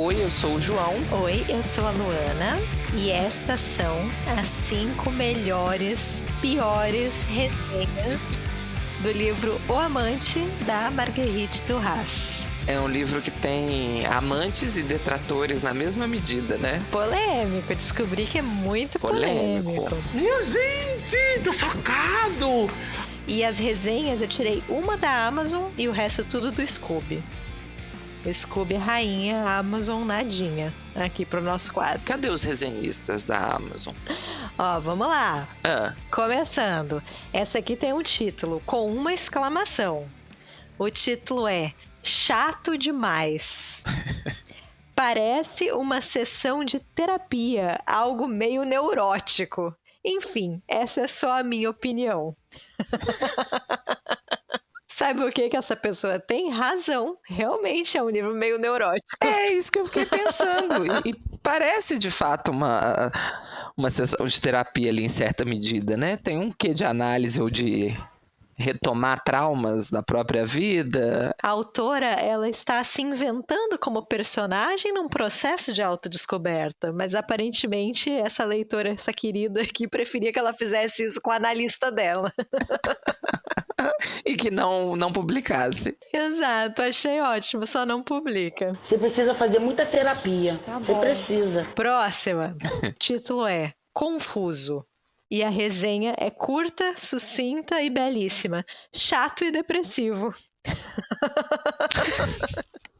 Oi, eu sou o João. Oi, eu sou a Luana e estas são as 5 melhores, piores resenhas do livro O Amante, da Marguerite Duras. É um livro que tem amantes e detratores na mesma medida, né? Polêmico, descobri que é muito polêmico. Minha gente, tô chocado! E as resenhas eu tirei uma da Amazon e o resto tudo do Scooby. O Scooby rainha, Amazon nadinha, aqui pro nosso quadro. Cadê os resenhistas da Amazon? Ó, vamos lá. Começando. Essa aqui tem um título com uma exclamação. O título é Chato Demais. Parece uma sessão de terapia, algo meio neurótico. Enfim, essa é só a minha opinião. Sabe o que essa pessoa tem? Razão. Realmente é um livro meio neurótico. É isso que eu fiquei pensando. E parece, de fato, uma sessão de terapia ali em certa medida, né? Tem um quê de análise ou de retomar traumas da própria vida. A autora, ela está se inventando como personagem num processo de autodescoberta, mas aparentemente essa leitora, essa querida aqui, preferia que ela fizesse isso com a analista dela. E que não publicasse. Exato, achei ótimo, só não publica. Você precisa fazer muita terapia. Você precisa. Próxima. O título é Confuso. E a resenha é curta, sucinta e belíssima. Chato e depressivo.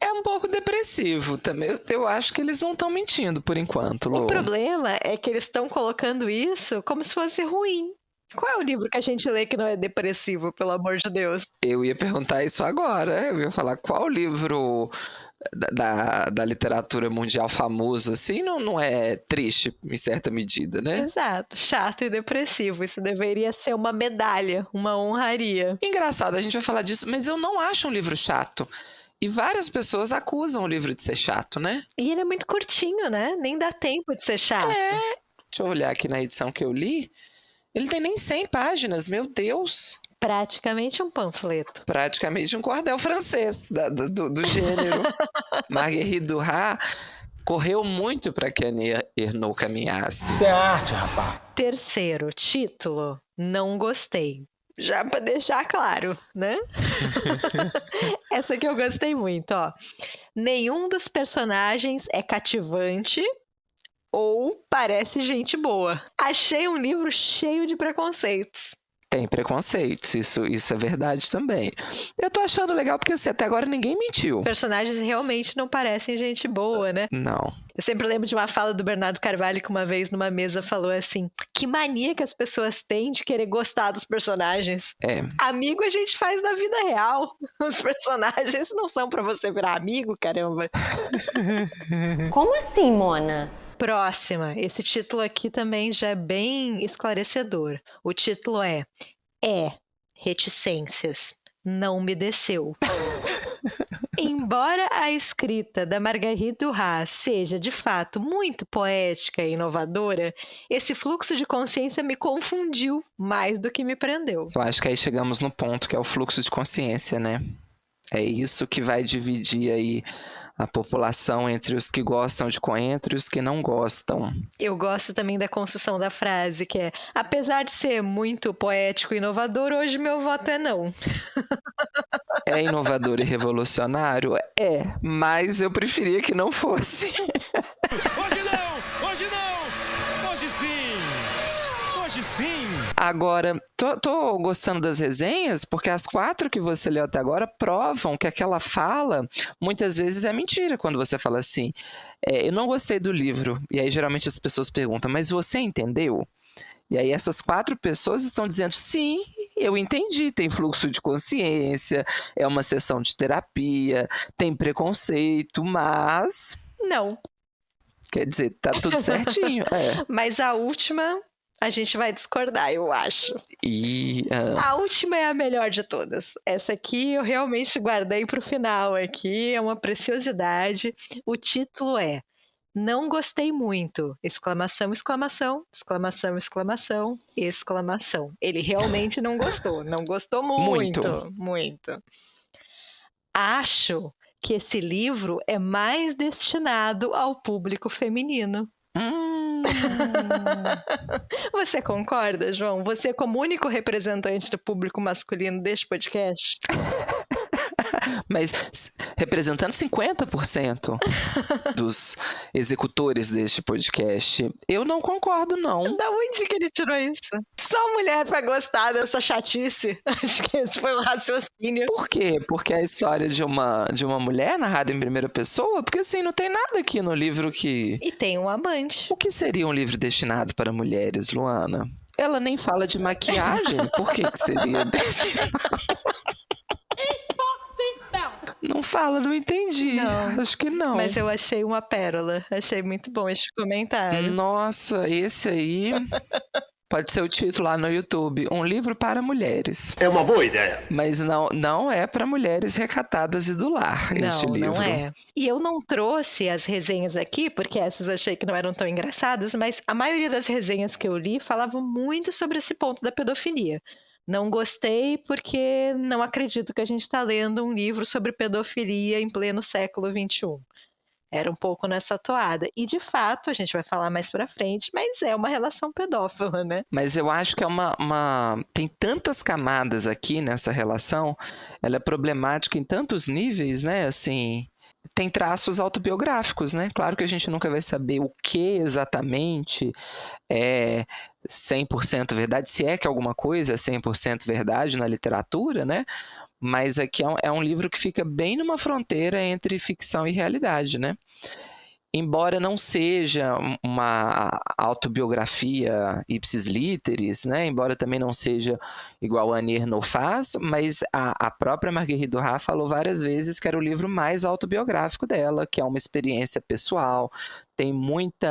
É um pouco depressivo também. Eu acho que eles não estão mentindo por enquanto, Lu. O problema é que eles estão colocando isso como se fosse ruim. Qual é o livro que a gente lê que não é depressivo, pelo amor de Deus? Eu ia perguntar isso agora. Eu ia falar qual livro da literatura mundial famoso, assim, não é triste em certa medida, né? Exato, chato e depressivo. Isso deveria ser uma medalha, uma honraria. Engraçado, a gente vai falar disso, mas eu não acho um livro chato. E várias pessoas acusam o livro de ser chato, né? E ele é muito curtinho, né? Nem dá tempo de ser chato. Deixa eu olhar aqui na edição que eu li. Ele tem nem 100 páginas, meu Deus. Praticamente um panfleto. Praticamente um cordel francês do gênero. Marguerite Duras correu muito para que Annie Ernaux caminhasse. Isso é arte, rapaz. Terceiro título, Não Gostei. Já para deixar claro, né? Essa aqui eu gostei muito, ó. Nenhum dos personagens é cativante ou parece gente boa. Achei um livro cheio de preconceitos. Tem preconceitos, isso é verdade também. Eu tô achando legal porque assim, até agora ninguém mentiu. Personagens realmente não parecem gente boa, né? Não. Eu sempre lembro de uma fala do Bernardo Carvalho que uma vez numa mesa falou assim: que mania que as pessoas têm de querer gostar dos personagens. Amigo a gente faz na vida real. Os personagens não são pra você virar amigo, caramba. Como assim, Mona? Próxima. Esse título aqui também já é bem esclarecedor. O título é Reticências. Não me desceu. Embora a escrita da Marguerite Duras seja, de fato, muito poética e inovadora, esse fluxo de consciência me confundiu mais do que me prendeu. Eu acho que aí chegamos no ponto que é o fluxo de consciência, né? É isso que vai dividir aí a população entre os que gostam de coentro e os que não gostam. Eu gosto também da construção da frase, que é: apesar de ser muito poético e inovador, hoje meu voto é não. É inovador e revolucionário? É, mas eu preferia que não fosse. Hoje não! Hoje não! Hoje sim! Hoje sim! Agora, tô gostando das resenhas, porque as 4 que você leu até agora provam que aquela fala, muitas vezes é mentira, quando você fala assim, eu não gostei do livro, e aí geralmente as pessoas perguntam, mas você entendeu? E aí essas 4 pessoas estão dizendo, sim, eu entendi, tem fluxo de consciência, é uma sessão de terapia, tem preconceito, mas... Não. Quer dizer, tá tudo certinho. Mas a última... a gente vai discordar, eu acho. A última é a melhor de todas. Essa aqui eu realmente guardei pro final aqui, é uma preciosidade. O título é Não Gostei Muito! Exclamação, exclamação, exclamação, exclamação, exclamação. Ele realmente não gostou muito. Acho que esse livro é mais destinado ao público feminino. Você concorda, João? Você como único representante do público masculino deste podcast? Mas representando 50% dos executores deste podcast, eu não concordo, não. Da onde que ele tirou isso? Só mulher pra gostar dessa chatice. Acho que esse foi o raciocínio. Por quê? Porque a história de uma mulher narrada em primeira pessoa? Porque assim, não tem nada aqui no livro que... E tem um amante. O que seria um livro destinado para mulheres, Luana? Ela nem fala de maquiagem. Por que seria destinado? Não fala, não entendi. Não, acho que não. Mas eu achei uma pérola. Achei muito bom este comentário. Nossa, esse aí pode ser o título lá no YouTube. Um livro para mulheres. É uma boa ideia. Mas não é para mulheres recatadas e do lar, este livro. Não é. E eu não trouxe as resenhas aqui, porque essas achei que não eram tão engraçadas, mas a maioria das resenhas que eu li falavam muito sobre esse ponto da pedofilia. Não gostei porque não acredito que a gente está lendo um livro sobre pedofilia em pleno século XXI. Era um pouco nessa toada. E, de fato, a gente vai falar mais pra frente, mas é uma relação pedófila, né? Mas eu acho que é tem tantas camadas aqui nessa relação, ela é problemática em tantos níveis, né? Assim, tem traços autobiográficos, né? Claro que a gente nunca vai saber o que exatamente é 100% verdade, se é que alguma coisa é 100% verdade na literatura, né? Mas aqui é um livro que fica bem numa fronteira entre ficção e realidade, né? Embora não seja uma autobiografia ipsis literis, né? Embora também não seja igual a Annie Ernaux faz, mas a própria Marguerite Duras falou várias vezes que era o livro mais autobiográfico dela, que é uma experiência pessoal, tem muito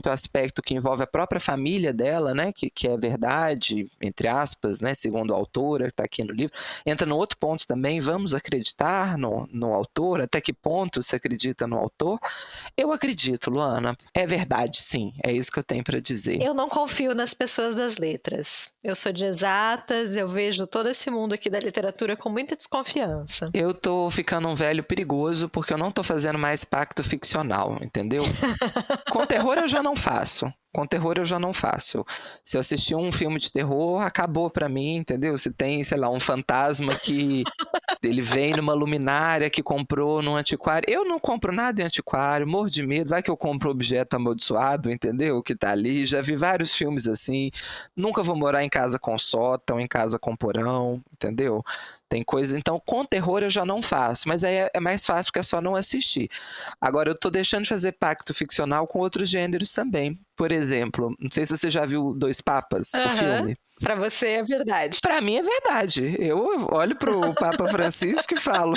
aspecto que envolve a própria família dela, né? Que é verdade, entre aspas, né? Segundo a autora, que está aqui no livro. Entra no outro ponto também, vamos acreditar no autor? Até que ponto se acredita no autor? Eu acredito, Luana. É verdade, sim. É isso que eu tenho para dizer. Eu não confio nas pessoas das letras. Eu sou de exatas, eu vejo todo esse mundo aqui da literatura com muita desconfiança. Eu tô ficando um velho perigoso porque eu não tô fazendo mais pacto ficcional, entendeu? Com terror eu já não faço. Se eu assistir um filme de terror, acabou pra mim, entendeu? Se tem, sei lá, um fantasma que ele vem numa luminária que comprou num antiquário. Eu não compro nada em antiquário, morro de medo. Vai que eu compro objeto amaldiçoado, entendeu? Que tá ali. Já vi vários filmes assim. Nunca vou morar em casa com sótão, em casa com porão, entendeu? Tem coisa... Então, com terror eu já não faço. Mas aí é mais fácil porque é só não assistir. Agora, eu tô deixando de fazer pacto ficcional com outros gêneros também. Por exemplo, não sei se você já viu Dois Papas, o filme. Pra você é verdade. Pra mim é verdade. Eu olho pro Papa Francisco e falo,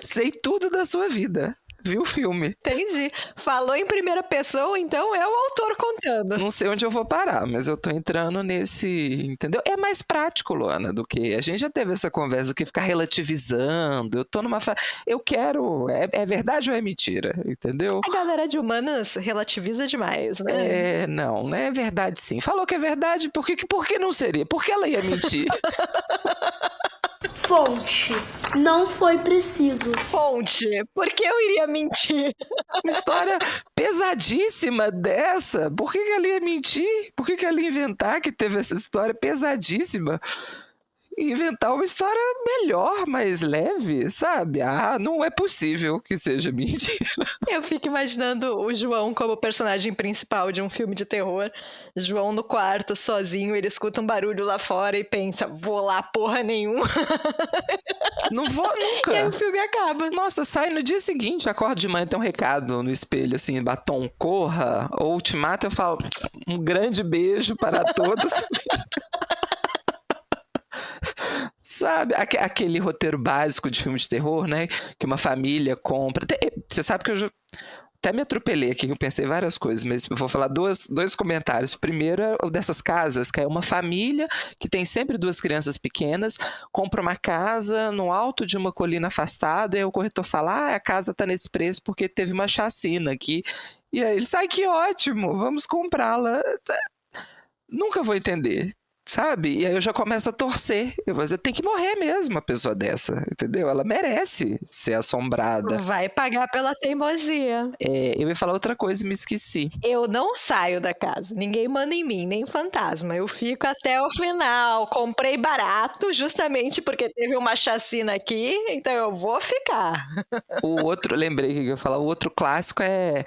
sei tudo da sua vida. Viu o filme. Entendi. Falou em primeira pessoa, então é o autor contando. Não sei onde eu vou parar, mas eu tô entrando nesse... Entendeu? É mais prático, Luana, do que... A gente já teve essa conversa do que ficar relativizando. Eu tô numa... Eu quero... É verdade ou é mentira? Entendeu? A galera de humanas relativiza demais, né? Não é verdade sim. Falou que é verdade, por que não seria? Por que ela ia mentir? Fonte, não foi preciso. Fonte, por que eu iria mentir? Uma história pesadíssima dessa, por que ela ia mentir? Por que ela ia inventar que teve essa história pesadíssima? Inventar uma história melhor, mais leve, sabe? Não é possível que seja mentira. Eu fico imaginando o João como personagem principal de um filme de terror. João no quarto, sozinho, ele escuta um barulho lá fora e pensa, vou lá porra nenhuma. Não vou nunca. E aí o filme acaba. Nossa, sai no dia seguinte, acordo de manhã, tem um recado no espelho, assim, batom, corra, ou ultimato, eu falo, um grande beijo para todos. Sabe, aquele roteiro básico de filme de terror, né? Que uma família compra. Você sabe que eu até me atropelei aqui, que eu pensei várias coisas, mas eu vou falar dois comentários. O primeiro é o dessas casas, que é uma família que tem sempre duas crianças pequenas, compra uma casa no alto de uma colina afastada, e aí o corretor fala, a casa tá nesse preço porque teve uma chacina aqui. E aí ele sai, que ótimo, vamos comprá-la. Nunca vou entender. sabe? E aí eu já começo a torcer. Eu vou dizer, tem que morrer mesmo uma pessoa dessa, entendeu? Ela merece ser assombrada. Vai pagar pela teimosia. Eu ia falar outra coisa e me esqueci. Eu não saio da casa. Ninguém manda em mim, nem fantasma. Eu fico até o final. Comprei barato, justamente porque teve uma chacina aqui, então eu vou ficar. O outro, lembrei que eu ia falar, o outro clássico é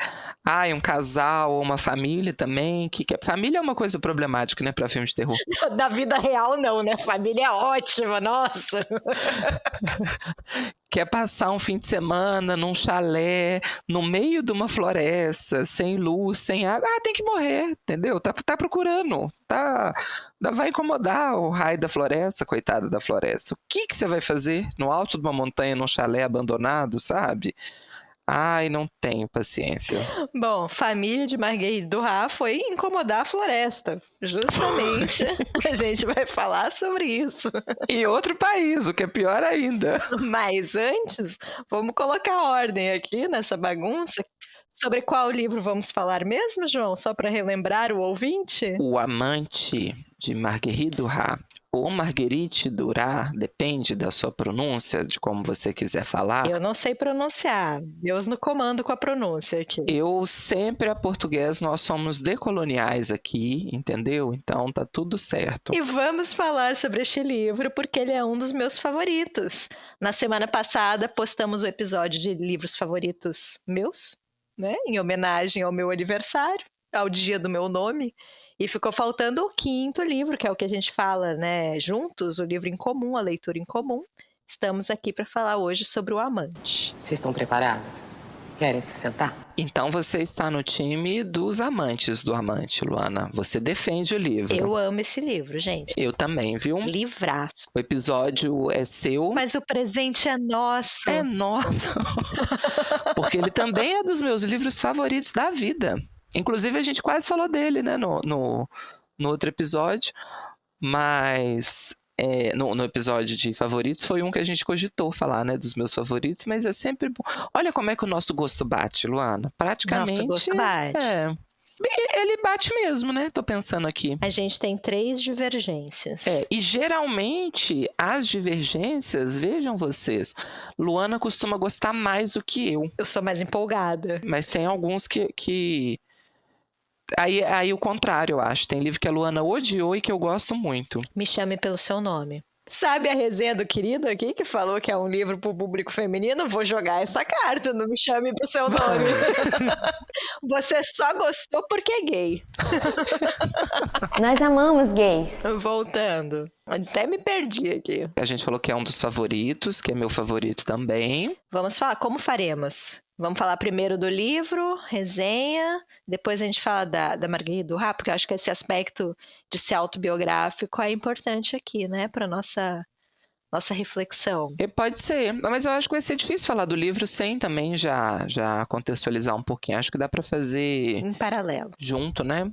um casal ou uma família também. Família é uma coisa problemática, né, pra filme de terror. Da vida real, não, né? Família é ótima, nossa. Quer passar um fim de semana num chalé, no meio de uma floresta, sem luz, sem água. Tem que morrer, entendeu? Tá procurando. Vai incomodar o raio da floresta, coitada da floresta. O que você vai fazer no alto de uma montanha, num chalé abandonado, sabe? Não tenho paciência. Bom, família de Marguerite Duras foi incomodar a floresta. Justamente a gente vai falar sobre isso. Em outro país, o que é pior ainda. Mas antes, vamos colocar ordem aqui nessa bagunça. Sobre qual livro vamos falar mesmo, João? Só para relembrar o ouvinte? O Amante, de Marguerite Duras. Ou Marguerite Duras, depende da sua pronúncia, de como você quiser falar. Eu não sei pronunciar. Deus no comando com a pronúncia aqui. Eu sempre, a português, nós somos decoloniais aqui, entendeu? Então tá tudo certo. E vamos falar sobre este livro porque ele é um dos meus favoritos. Na semana passada, postamos o episódio de livros favoritos meus, né? Em homenagem ao meu aniversário, ao dia do meu nome. E ficou faltando o 5º livro, que é o que a gente fala, né? Juntos, o livro em comum, a leitura em comum. Estamos aqui para falar hoje sobre O Amante. Vocês estão preparadas? Querem se sentar? Então você está no time dos amantes do Amante, Luana. Você defende o livro. Eu amo esse livro, gente. Eu também, viu? Livraço. O episódio é seu. Mas o presente é nosso. É nosso. Porque ele também é dos meus livros favoritos da vida. Inclusive, a gente quase falou dele, né, no outro episódio, mas no episódio de favoritos foi um que a gente cogitou falar, né, dos meus favoritos, mas é sempre bom. Olha como é que o nosso gosto bate, Luana. Praticamente. Nosso gosto bate. Ele bate mesmo, né? Tô pensando aqui. A gente tem 3 divergências. E geralmente as divergências, vejam vocês, Luana costuma gostar mais do que eu. Eu sou mais empolgada. Mas tem alguns que... Aí o contrário, eu acho. Tem livro que a Luana odiou e que eu gosto muito. Me chame pelo seu nome. Sabe a resenha do querido aqui, que falou que é um livro pro público feminino? Vou jogar essa carta, não me chame pro seu nome. Você só gostou porque é gay. Nós amamos gays. Voltando. Até me perdi aqui. A gente falou que é um dos favoritos, que é meu favorito também. Vamos falar, como faremos? Vamos falar primeiro do livro, resenha, depois a gente fala da Marguerite Duras, porque eu acho que esse aspecto de ser autobiográfico é importante aqui, né, para nossa reflexão. Pode ser, mas eu acho que vai ser difícil falar do livro sem também já contextualizar um pouquinho. Acho que dá para fazer... Em paralelo. Junto, né?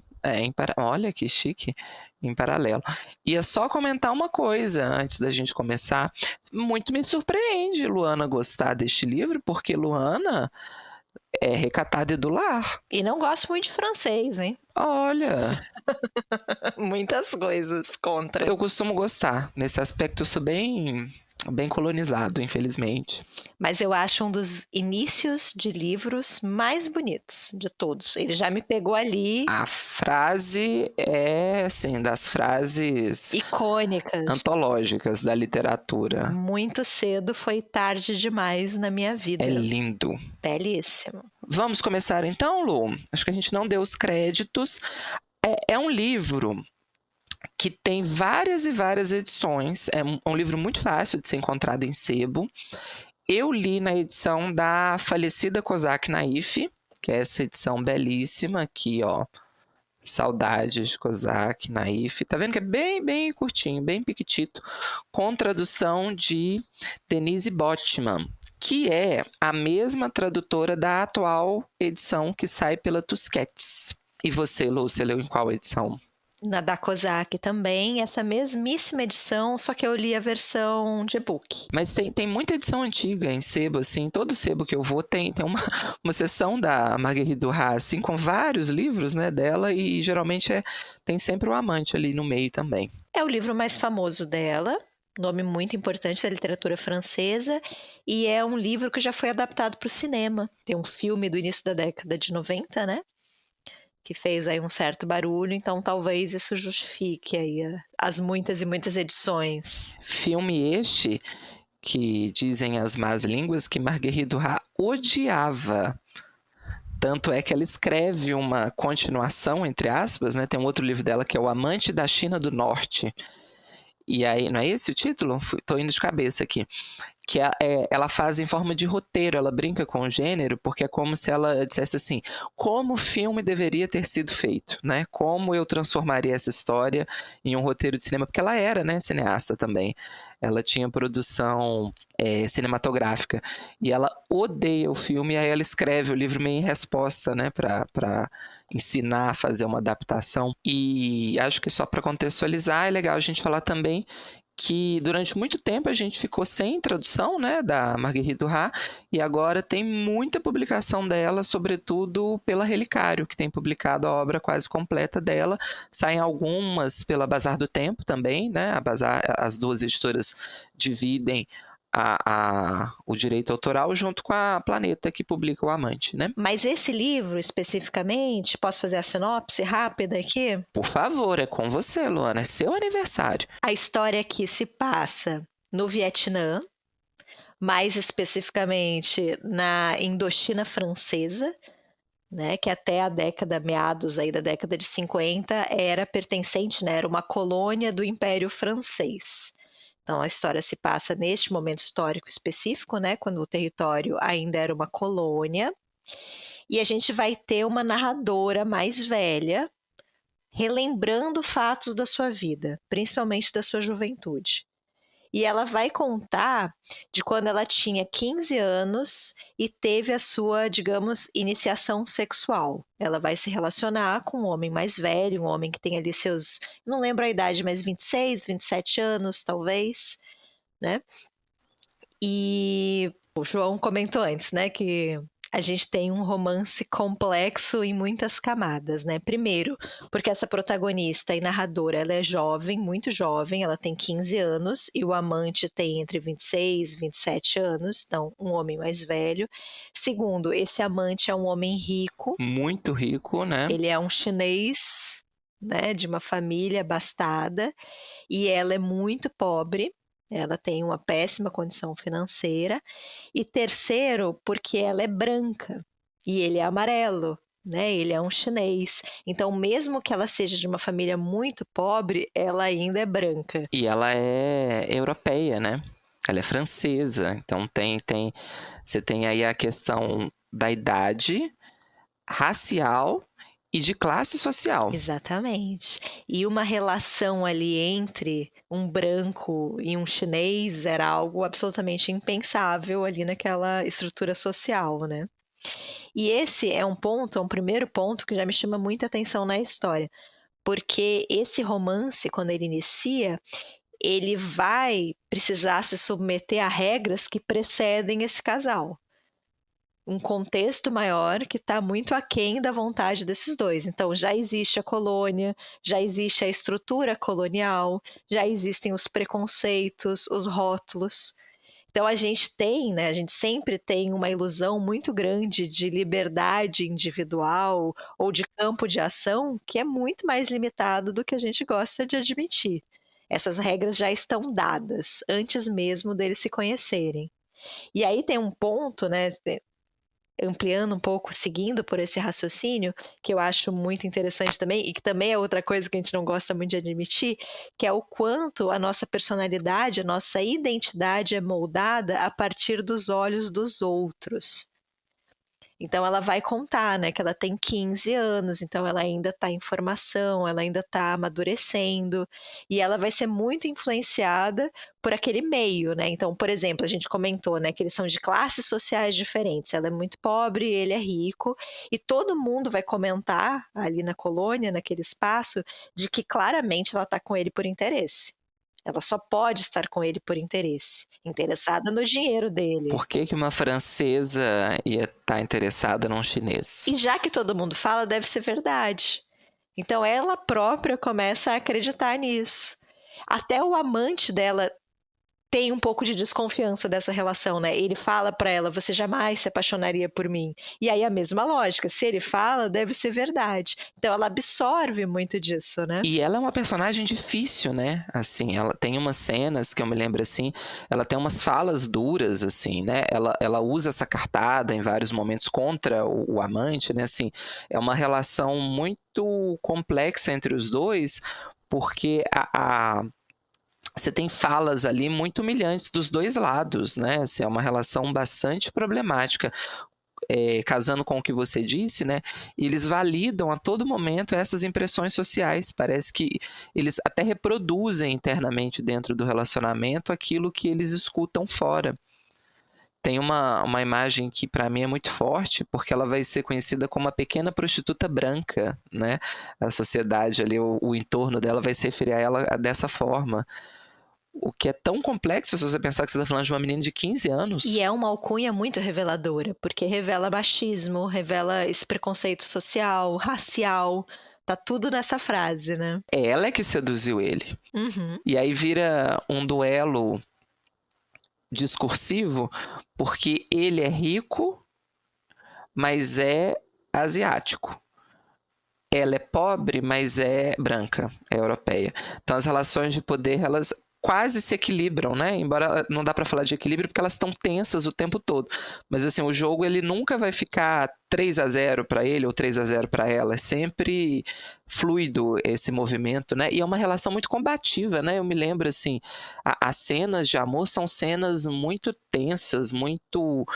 Olha que chique, em paralelo. E é só comentar uma coisa antes da gente começar. Muito me surpreende Luana gostar deste livro, porque Luana é recatada e do lar. E não gosto muito de francês, hein? Olha. Muitas coisas contra. Eu costumo gostar. Nesse aspecto eu sou bem colonizado, infelizmente. Mas eu acho um dos inícios de livros mais bonitos de todos. Ele já me pegou ali. A frase é, assim, das frases... icônicas. Antológicas da literatura. Muito cedo foi tarde demais na minha vida. É lindo. Belíssimo. Vamos começar então, Lu? Acho que a gente não deu os créditos. É um livro... que tem várias e várias edições. É um livro muito fácil de ser encontrado em sebo. Eu li na edição da falecida Kozak Naif, que é essa edição belíssima aqui, ó. Saudades de Kozak Naif. Tá vendo que é bem, bem curtinho, bem piquitito, com tradução de Denise Botman, que é a mesma tradutora da atual edição que sai pela Tusquets. E você, Lu, você leu em qual edição? Na da Kozak também, essa mesmíssima edição, só que eu li a versão de e-book. Mas tem muita edição antiga em sebo, assim, todo sebo que eu vou tem uma seção da Marguerite Duras, assim, com vários livros, né, dela, e geralmente tem sempre o amante ali no meio também. É o livro mais famoso dela, nome muito importante da literatura francesa, e é um livro que já foi adaptado para o cinema. Tem um filme do início da década de 90, né? Que fez aí um certo barulho, então talvez isso justifique aí as muitas e muitas edições. Filme este que dizem as más línguas que Marguerite Duras odiava. Tanto é que ela escreve uma continuação, entre aspas, né? Tem um outro livro dela que é O Amante da China do Norte. E aí, não é esse o título? Tô indo de cabeça aqui. Que ela faz em forma de roteiro, ela brinca com o gênero, porque é como se ela dissesse assim, como o filme deveria ter sido feito, né? Como eu transformaria essa história em um roteiro de cinema, porque ela era, né, cineasta também. Ela tinha produção cinematográfica, e ela odeia o filme, e aí ela escreve o livro meio em resposta, né, para ensinar a fazer uma adaptação. E acho que só para contextualizar, é legal a gente falar também que durante muito tempo a gente ficou sem tradução, né, da Marguerite Duras, e agora tem muita publicação dela, sobretudo pela Relicário, que tem publicado a obra quase completa dela. Saem algumas pela Bazar do Tempo também, né, as duas editoras dividem o direito autoral junto com a Planeta, que publica O Amante, né? Mas esse livro, especificamente, posso fazer a sinopse rápida aqui? Por favor, é com você, Luana, é seu aniversário. A história aqui se passa no Vietnã, mais especificamente na Indochina francesa, né, que até meados aí da década de 50, era pertencente, né, era uma colônia do Império Francês. Então, a história se passa neste momento histórico específico, né, quando o território ainda era uma colônia, e a gente vai ter uma narradora mais velha, relembrando fatos da sua vida, principalmente da sua juventude. E ela vai contar de quando ela tinha 15 anos e teve a sua, digamos, iniciação sexual. Ela vai se relacionar com um homem mais velho, um homem que tem ali seus, não lembro a idade, mas 26, 27 anos, talvez, né? E o João comentou antes, né, que a gente tem um romance complexo em muitas camadas, né? Primeiro, porque essa protagonista e narradora, ela é jovem, muito jovem, ela tem 15 anos, e o amante tem entre 26 e 27 anos, então um homem mais velho. Segundo, esse amante é um homem rico. Muito rico, né? Ele é um chinês, né, de uma família abastada, e ela é muito pobre. Ela tem uma péssima condição financeira. E terceiro, porque ela é branca e ele é amarelo, né? Ele é um chinês. Então, mesmo que ela seja de uma família muito pobre, ela ainda é branca. E ela é europeia, né? Ela é francesa. Então, você tem aí a questão da idade, racial e de classe social. Exatamente. E uma relação ali entre um branco e um chinês era algo absolutamente impensável ali naquela estrutura social, né? E esse é um primeiro ponto que já me chama muita atenção na história, porque esse romance, quando ele inicia, ele vai precisar se submeter a regras que precedem esse casal. Um contexto maior que está muito aquém da vontade desses dois. Então, já existe a colônia, já existe a estrutura colonial, já existem os preconceitos, os rótulos. Então, a gente sempre tem uma ilusão muito grande de liberdade individual ou de campo de ação que é muito mais limitado do que a gente gosta de admitir. Essas regras já estão dadas antes mesmo deles se conhecerem. E aí tem um ponto, né, ampliando um pouco, seguindo por esse raciocínio, que eu acho muito interessante também, e que também é outra coisa que a gente não gosta muito de admitir, que é o quanto a nossa personalidade, a nossa identidade é moldada a partir dos olhos dos outros. Então ela vai contar, né, que ela tem 15 anos, então ela ainda está em formação, ela ainda está amadurecendo, e ela vai ser muito influenciada por aquele meio, né? Então, por exemplo, a gente comentou, né, que eles são de classes sociais diferentes. Ela é muito pobre, ele é rico, e todo mundo vai comentar ali na colônia, naquele espaço, de que claramente ela está com ele por interesse. Ela só pode estar com ele por interesse, interessada no dinheiro dele. Por que uma francesa ia estar interessada num chinês? E já que todo mundo fala, deve ser verdade. Então ela própria começa a acreditar nisso. Até o amante dela tem um pouco de desconfiança dessa relação, né? Ele fala pra ela, você jamais se apaixonaria por mim. E aí a mesma lógica, se ele fala, deve ser verdade. Então ela absorve muito disso, né? E ela é uma personagem difícil, né? Assim, ela tem umas cenas que eu me lembro assim, ela tem umas falas duras, assim, né? Ela usa essa cartada em vários momentos contra o amante, né? Assim, é uma relação muito complexa entre os dois, porque você tem falas ali muito humilhantes dos dois lados, né? Assim, é uma relação bastante problemática. Casando com o que você disse, né? Eles validam a todo momento essas impressões sociais. Parece que eles até reproduzem internamente dentro do relacionamento aquilo que eles escutam fora. Tem uma imagem que para mim é muito forte, porque ela vai ser conhecida como a pequena prostituta branca, né? A sociedade ali, o entorno dela vai se referir a ela dessa forma. O que é tão complexo se você pensar que você está falando de uma menina de 15 anos. E é uma alcunha muito reveladora, porque revela machismo, revela esse preconceito social, racial, tá tudo nessa frase, né? Ela é que seduziu ele. Uhum. E aí vira um duelo discursivo, porque ele é rico, mas é asiático. Ela é pobre, mas é branca, é europeia. Então as relações de poder, elas quase se equilibram, né? Embora não dá para falar de equilíbrio porque elas estão tensas o tempo todo. Mas assim, o jogo ele nunca vai ficar 3-0 para ele ou 3-0 para ela. É sempre fluido esse movimento, né? E é uma relação muito combativa, né? Eu me lembro assim, as cenas de amor são cenas muito tensas, muito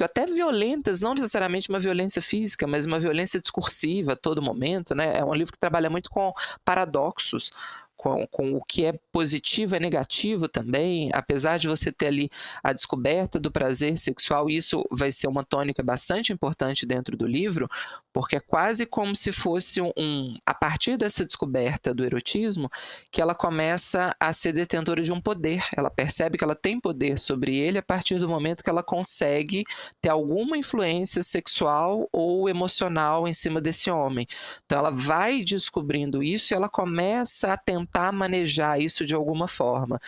até violentas, não necessariamente uma violência física, mas uma violência discursiva a todo momento, né? É um livro que trabalha muito com paradoxos. Com o que é positivo é negativo também, apesar de você ter ali a descoberta do prazer sexual, isso vai ser uma tônica bastante importante dentro do livro, porque é quase como se fosse a partir dessa descoberta do erotismo, que ela começa a ser detentora de um poder, ela percebe que ela tem poder sobre ele a partir do momento que ela consegue ter alguma influência sexual ou emocional em cima desse homem. Então ela vai descobrindo isso e ela começa a tentar manejar isso de alguma forma.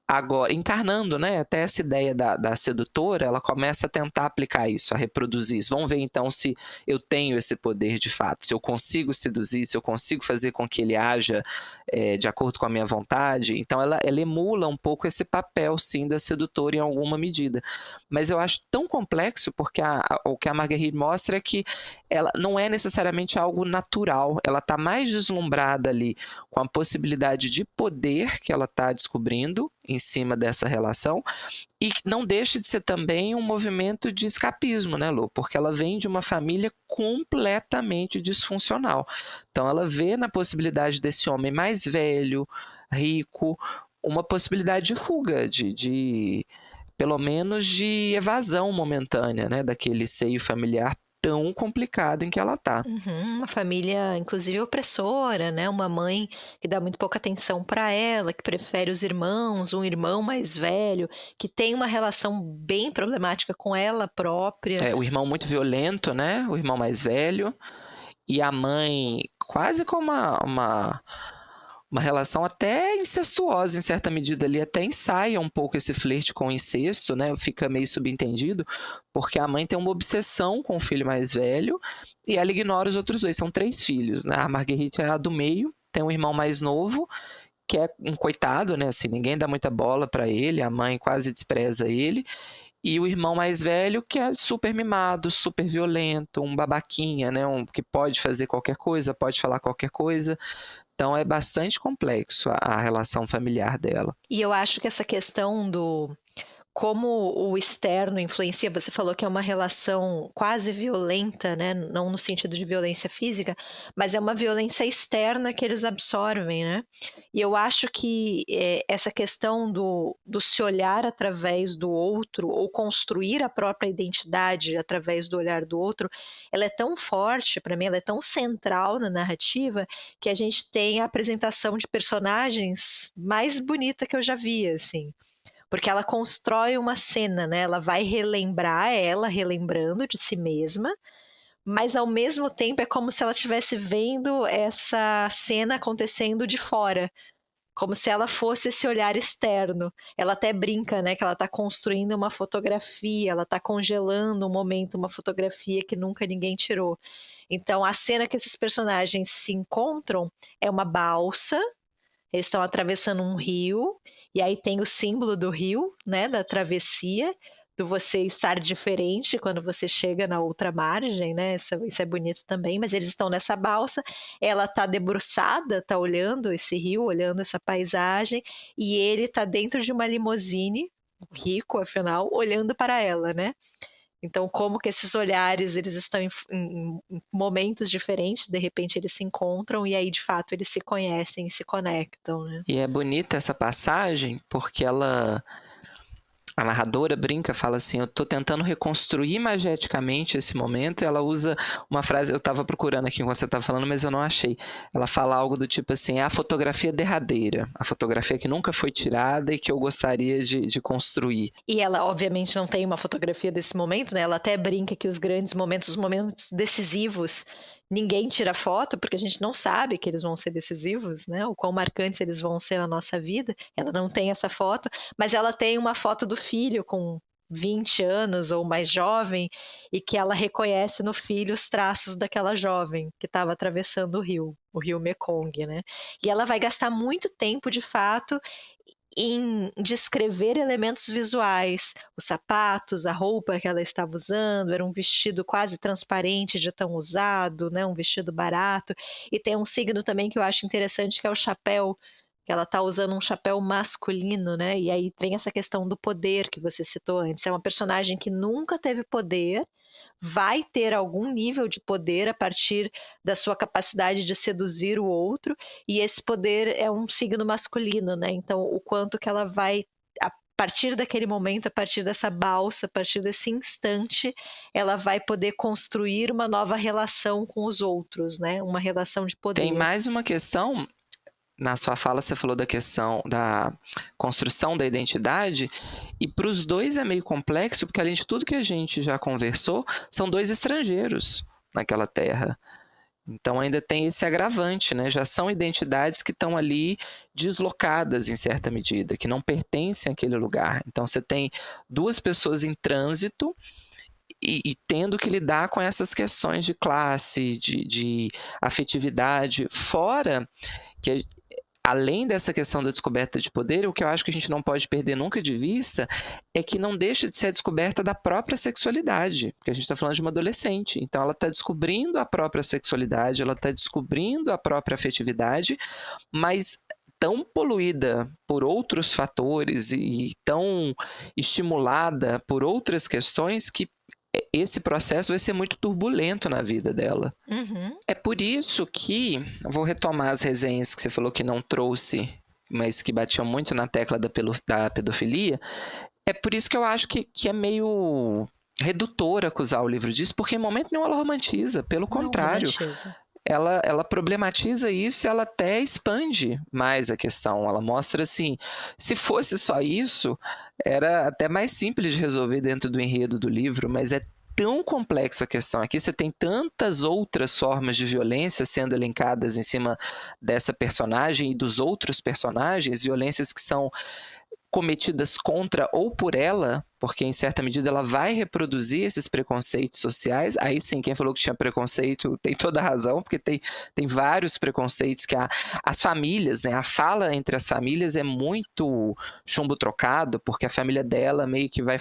Agora, encarnando, né, até essa ideia da sedutora, ela começa a tentar aplicar isso, a reproduzir isso. Vamos ver então se eu tenho esse poder de fato, se eu consigo seduzir, se eu consigo fazer com que ele haja de acordo com a minha vontade. Então ela emula um pouco esse papel, sim, da sedutora em alguma medida. Mas eu acho tão complexo porque o que a Marguerite mostra é que ela não é necessariamente algo natural, ela está mais deslumbrada ali com a possibilidade de poder que ela está descobrindo em cima dessa relação, e não deixa de ser também um movimento de escapismo, né, Lu? Porque ela vem de uma família completamente disfuncional. Então ela vê na possibilidade desse homem mais velho, rico, uma possibilidade de fuga, de pelo menos de evasão momentânea, né, daquele seio familiar tão complicado em que ela tá. Uma família, inclusive, opressora, né? Uma mãe que dá muito pouca atenção para ela, que prefere os irmãos, um irmão mais velho, que tem uma relação bem problemática com ela própria. O irmão muito violento, né? O irmão mais velho. E a mãe quase com uma relação até incestuosa, em certa medida ali, até ensaia um pouco esse flerte com o incesto, né? Fica meio subentendido, porque a mãe tem uma obsessão com o filho mais velho e ela ignora os outros dois, são 3 filhos, né? A Marguerite é a do meio, tem um irmão mais novo, que é um coitado, né? Assim, ninguém dá muita bola para ele, a mãe quase despreza ele, e o irmão mais velho, que é super mimado, super violento, um babaquinha, né? Que pode fazer qualquer coisa, pode falar qualquer coisa. Então é bastante complexo a relação familiar dela. E eu acho que essa questão do como o externo influencia. Você falou que é uma relação quase violenta, né? Não no sentido de violência física, mas é uma violência externa que eles absorvem, né? E eu acho que essa questão do se olhar através do outro, ou construir a própria identidade através do olhar do outro, ela é tão forte, para mim, ela é tão central na narrativa, que a gente tem a apresentação de personagens mais bonita que eu já vi, assim. Porque ela constrói uma cena, né? Ela vai relembrar ela, relembrando de si mesma, mas ao mesmo tempo é como se ela estivesse vendo essa cena acontecendo de fora, como se ela fosse esse olhar externo. Ela até brinca, né, que ela está construindo uma fotografia, ela está congelando um momento, uma fotografia que nunca ninguém tirou. Então, a cena que esses personagens se encontram é uma balsa. Eles estão atravessando um rio, e aí tem o símbolo do rio, né, da travessia, do você estar diferente quando você chega na outra margem, né, isso é bonito também, mas eles estão nessa balsa, ela está debruçada, está olhando esse rio, olhando essa paisagem, e ele está dentro de uma limusine, rico afinal, olhando para ela, né. Então, como que esses olhares, eles estão em momentos diferentes, de repente eles se encontram e aí, de fato, eles se conhecem e se conectam, né? E é bonita essa passagem, porque a narradora brinca, fala assim, eu tô tentando reconstruir imageticamente esse momento, e ela usa uma frase, eu tava procurando aqui enquanto você tava falando, mas eu não achei. Ela fala algo do tipo assim, a fotografia derradeira, a fotografia que nunca foi tirada e que eu gostaria de construir. E ela, obviamente, não tem uma fotografia desse momento, né? Ela até brinca que os grandes momentos, os momentos decisivos, ninguém tira foto, porque a gente não sabe que eles vão ser decisivos, né? O quão marcantes eles vão ser na nossa vida. Ela não tem essa foto, mas ela tem uma foto do filho com 20 anos ou mais jovem, e que ela reconhece no filho os traços daquela jovem que estava atravessando o rio Mekong, né? E ela vai gastar muito tempo, de fato, em descrever elementos visuais, os sapatos, a roupa que ela estava usando, era um vestido quase transparente de tão usado, né? Um vestido barato, e tem um signo também que eu acho interessante, que é o chapéu, que ela está usando um chapéu masculino, né? E aí vem essa questão do poder que você citou antes, é uma personagem que nunca teve poder, vai ter algum nível de poder a partir da sua capacidade de seduzir o outro, e esse poder é um signo masculino, né? Então, o quanto que ela vai, a partir daquele momento, a partir dessa balsa, a partir desse instante, ela vai poder construir uma nova relação com os outros, né? Uma relação de poder. Tem mais uma questão. Na sua fala você falou da questão da construção da identidade, e para os dois é meio complexo, porque além de tudo que a gente já conversou, são dois estrangeiros naquela terra. Então ainda tem esse agravante, né? Já são identidades que estão ali deslocadas em certa medida, que não pertencem àquele lugar. Então você tem duas pessoas em trânsito e tendo que lidar com essas questões de classe, de afetividade, fora que além dessa questão da descoberta de poder, o que eu acho que a gente não pode perder nunca de vista é que não deixa de ser a descoberta da própria sexualidade, porque a gente está falando de uma adolescente, então ela está descobrindo a própria sexualidade, ela está descobrindo a própria afetividade, mas tão poluída por outros fatores e tão estimulada por outras questões que esse processo vai ser muito turbulento na vida dela. Uhum. É por isso que, vou retomar as resenhas que você falou que não trouxe, mas que batiam muito na tecla da pedofilia, é por isso que eu acho que é meio redutor acusar o livro disso, porque em momento nenhum ela romantiza, pelo contrário. Ela problematiza isso e ela até expande mais a questão. Ela mostra assim, se fosse só isso, era até mais simples de resolver dentro do enredo do livro, mas é tão complexa a questão. Aqui você tem tantas outras formas de violência sendo elencadas em cima dessa personagem e dos outros personagens, violências que são cometidas contra ou por ela, porque em certa medida ela vai reproduzir esses preconceitos sociais. Aí sim, quem falou que tinha preconceito tem toda a razão, porque tem vários preconceitos que as famílias, né, a fala entre as famílias é muito chumbo trocado, porque a família dela meio que vai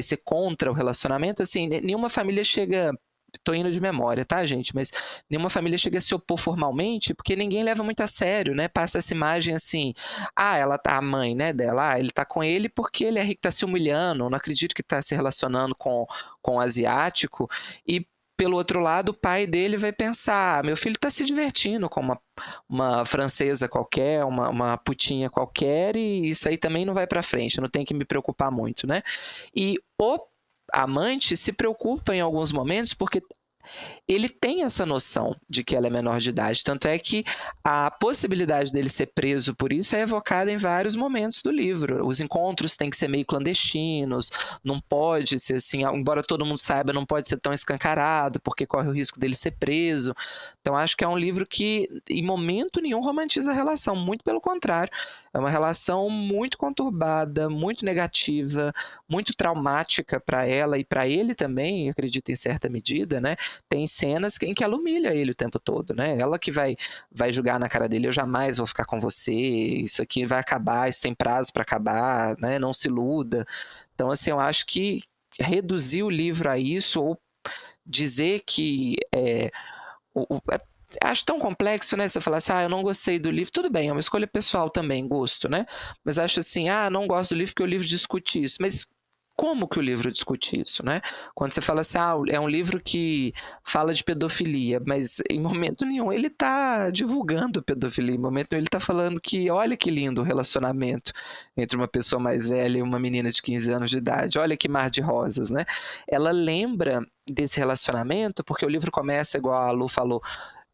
ser contra o relacionamento. Assim, nenhuma família chega tô indo de memória, tá, gente? Mas nenhuma família chega a se opor formalmente, porque ninguém leva muito a sério, né? Passa essa imagem assim, a mãe, né, dela, ele tá com ele porque ele é rico, tá se humilhando, não acredito que tá se relacionando com o asiático, e pelo outro lado, o pai dele vai pensar, meu filho tá se divertindo com uma francesa qualquer, uma putinha qualquer, e isso aí também não vai pra frente, não tem que me preocupar muito, né? E o amante se preocupa em alguns momentos porque ele tem essa noção de que ela é menor de idade. Tanto é que a possibilidade dele ser preso por isso é evocada em vários momentos do livro. Os encontros têm que ser meio clandestinos, não pode ser assim, embora todo mundo saiba, não pode ser tão escancarado, porque corre o risco dele ser preso. Então acho que é um livro que em momento nenhum romantiza a relação, muito pelo contrário. É uma relação muito conturbada, muito negativa, muito traumática para ela e para ele também, acredito em certa medida, né? Tem cenas em que ela humilha ele o tempo todo, né? Ela que vai julgar na cara dele, eu jamais vou ficar com você, isso aqui vai acabar, isso tem prazo para acabar, né? Não se iluda. Então, assim, eu acho que reduzir o livro a isso, ou dizer que acho tão complexo, né? Você falar assim, eu não gostei do livro, tudo bem, é uma escolha pessoal também, gosto, né? Mas acho assim, não gosto do livro porque o livro discute isso. Mas como que o livro discute isso, né? Quando você fala assim, é um livro que fala de pedofilia, mas em momento nenhum ele está divulgando pedofilia, em momento nenhum ele está falando que, olha que lindo o relacionamento entre uma pessoa mais velha e uma menina de 15 anos de idade, olha que mar de rosas, né? Ela lembra desse relacionamento porque o livro começa, igual a Lu falou,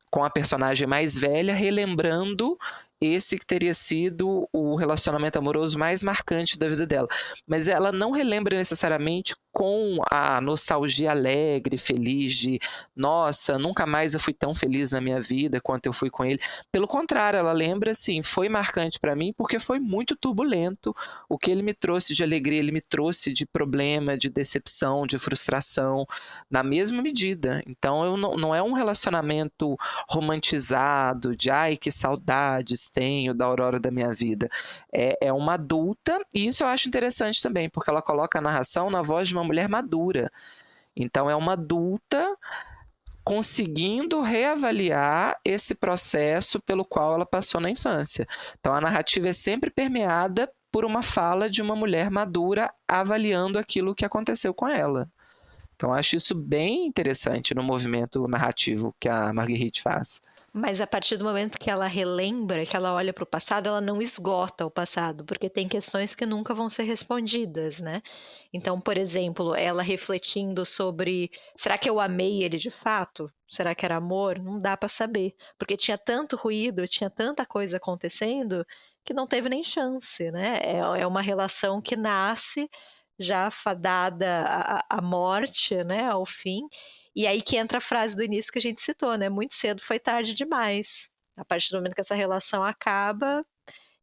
com a personagem mais velha relembrando esse que teria sido o relacionamento amoroso mais marcante da vida dela. Mas ela não relembra necessariamente com a nostalgia alegre, feliz de nossa, nunca mais eu fui tão feliz na minha vida quanto eu fui com ele. Pelo contrário, ela lembra assim, foi marcante para mim porque foi muito turbulento. O que ele me trouxe de alegria, ele me trouxe de problema, de decepção, de frustração, na mesma medida. Então não é um relacionamento romantizado de ai, que saudades tenho da aurora da minha vida. É uma adulta, e isso eu acho interessante também, porque ela coloca a narração na voz de uma mulher madura. Então é uma adulta conseguindo reavaliar esse processo pelo qual ela passou na infância. Então a narrativa é sempre permeada por uma fala de uma mulher madura avaliando aquilo que aconteceu com ela. Então acho isso bem interessante no movimento narrativo que a Marguerite faz. Mas a partir do momento que ela relembra, que ela olha para o passado, ela não esgota o passado, porque tem questões que nunca vão ser respondidas, né? Então, por exemplo, ela refletindo sobre, será que eu amei ele de fato? Será que era amor? Não dá para saber, porque tinha tanto ruído, tinha tanta coisa acontecendo, que não teve nem chance, né? É uma relação que nasce já fadada à morte, né? Ao fim. E aí que entra a frase do início que a gente citou, né? Muito cedo foi tarde demais. A partir do momento que essa relação acaba,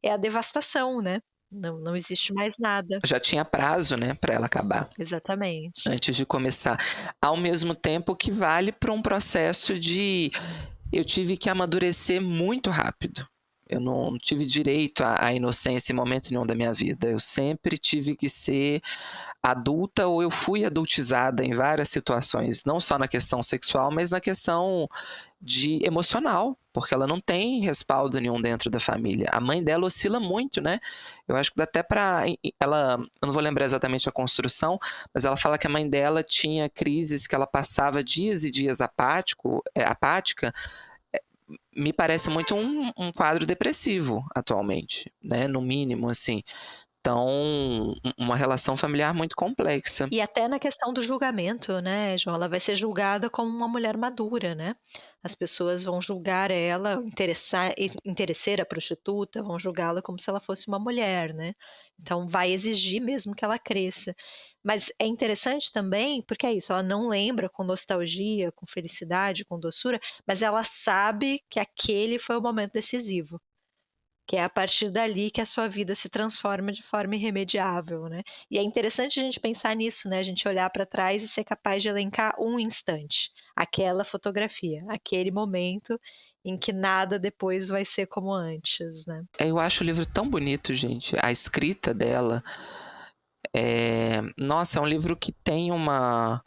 é a devastação, né? Não existe mais nada. Já tinha prazo, né, para ela acabar. Exatamente. Antes de começar. Ao mesmo tempo que vale para um processo de... Eu tive que amadurecer muito rápido. Eu não tive direito à inocência em momento nenhum da minha vida. Eu sempre tive que ser adulta, ou eu fui adultizada em várias situações, não só na questão sexual, mas na questão de emocional, porque ela não tem respaldo nenhum dentro da família. A mãe dela oscila muito, né? Eu acho que dá até para ela, eu não vou lembrar exatamente a construção, mas ela fala que a mãe dela tinha crises que ela passava dias e dias apática. Me parece muito um quadro depressivo atualmente, né? No mínimo, assim. Então, uma relação familiar muito complexa. E até na questão do julgamento, né, João? Ela vai ser julgada como uma mulher madura, né? As pessoas vão julgar ela, interesseira, prostituta, vão julgá-la como se ela fosse uma mulher, né? Então, vai exigir mesmo que ela cresça. Mas é interessante também, porque é isso, ela não lembra com nostalgia, com felicidade, com doçura, mas ela sabe que aquele foi o momento decisivo. Que é a partir dali que a sua vida se transforma de forma irremediável, né? E é interessante a gente pensar nisso, né? A gente olhar para trás e ser capaz de elencar um instante, aquela fotografia, aquele momento em que nada depois vai ser como antes, né? Eu acho o livro tão bonito, gente. A escrita dela Nossa, é um livro que tem uma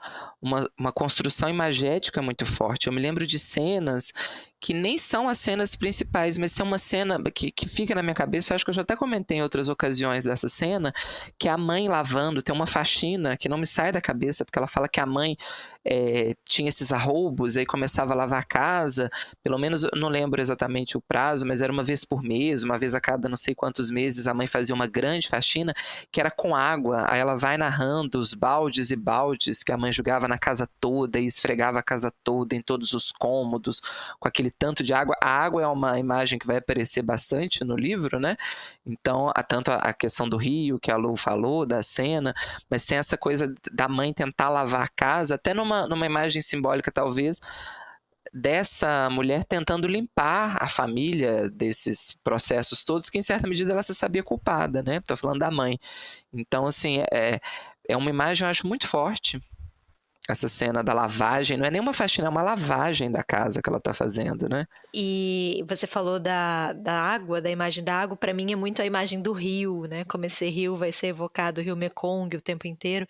construção imagética muito forte. Eu me lembro de cenas que nem são as cenas principais, mas tem uma cena que fica na minha cabeça, eu acho que eu já até comentei em outras ocasiões dessa cena, que é a mãe lavando, tem uma faxina que não me sai da cabeça, porque ela fala que a mãe tinha esses arroubos, aí começava a lavar a casa, pelo menos eu não lembro exatamente o prazo, mas era uma vez por mês, uma vez a cada não sei quantos meses, a mãe fazia uma grande faxina, que era com água, aí ela vai narrando os baldes e baldes que a mãe jogava na casa toda e esfregava a casa toda, em todos os cômodos, com aquele tanto de água. A água é uma imagem que vai aparecer bastante no livro, né? Então, há tanto a questão do rio, que a Lu falou, da cena, mas tem essa coisa da mãe tentar lavar a casa, até numa imagem simbólica, talvez, dessa mulher tentando limpar a família desses processos todos, que em certa medida ela se sabia culpada, né? Estou falando da mãe. Então, assim, é uma imagem, eu acho, muito forte. Essa cena da lavagem, não é nem uma faxina, é uma lavagem da casa que ela está fazendo, né? E você falou da água, da imagem da água, para mim é muito a imagem do rio, né? Como esse rio vai ser evocado, o rio Mekong o tempo inteiro,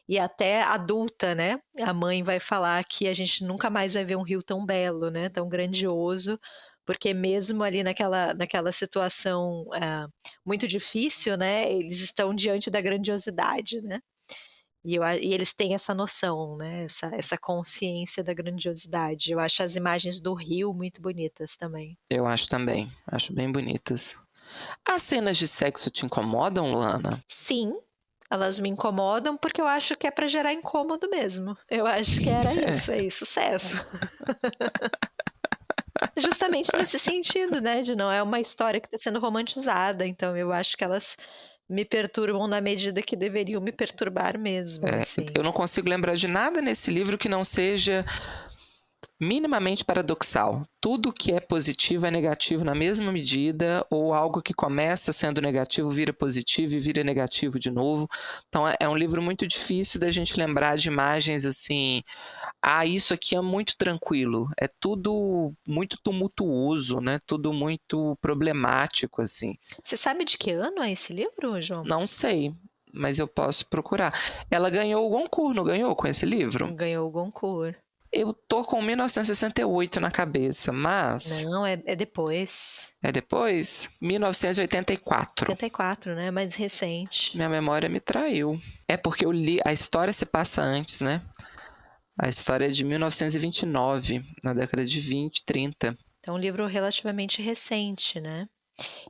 e até adulta, né? A mãe vai falar que a gente nunca mais vai ver um rio tão belo, né? Tão grandioso, porque mesmo ali naquela situação muito difícil, né? Eles estão diante da grandiosidade, né? E eles têm essa noção, né? Essa consciência da grandiosidade. Eu acho as imagens do rio muito bonitas também. Eu acho também. Acho bem bonitas. As cenas de sexo te incomodam, Luana? Sim, elas me incomodam porque eu acho que é para gerar incômodo mesmo. Eu acho que era isso, sucesso. Justamente nesse sentido, né? De não é uma história que está sendo romantizada. Então eu acho que elas me perturbam na medida que deveriam me perturbar mesmo. Assim. Eu não consigo lembrar de nada nesse livro que não seja minimamente paradoxal. Tudo que é positivo é negativo na mesma medida, ou algo que começa sendo negativo vira positivo e vira negativo de novo. Então é um livro muito difícil da gente lembrar de imagens assim, isso aqui é muito tranquilo. É tudo muito tumultuoso, né? Tudo muito problemático, assim. Você sabe de que ano é esse livro, João? Não sei, mas eu posso procurar. Ela ganhou o Goncourt, não ganhou com esse livro? Ganhou o Goncourt. Eu tô com 1968 na cabeça, mas... Não, é depois. É depois? 1984. 84, né? Mais recente. Minha memória me traiu. É porque eu li... A história se passa antes, né? A história é de 1929, na década de 20, 30. Então, um livro relativamente recente, né?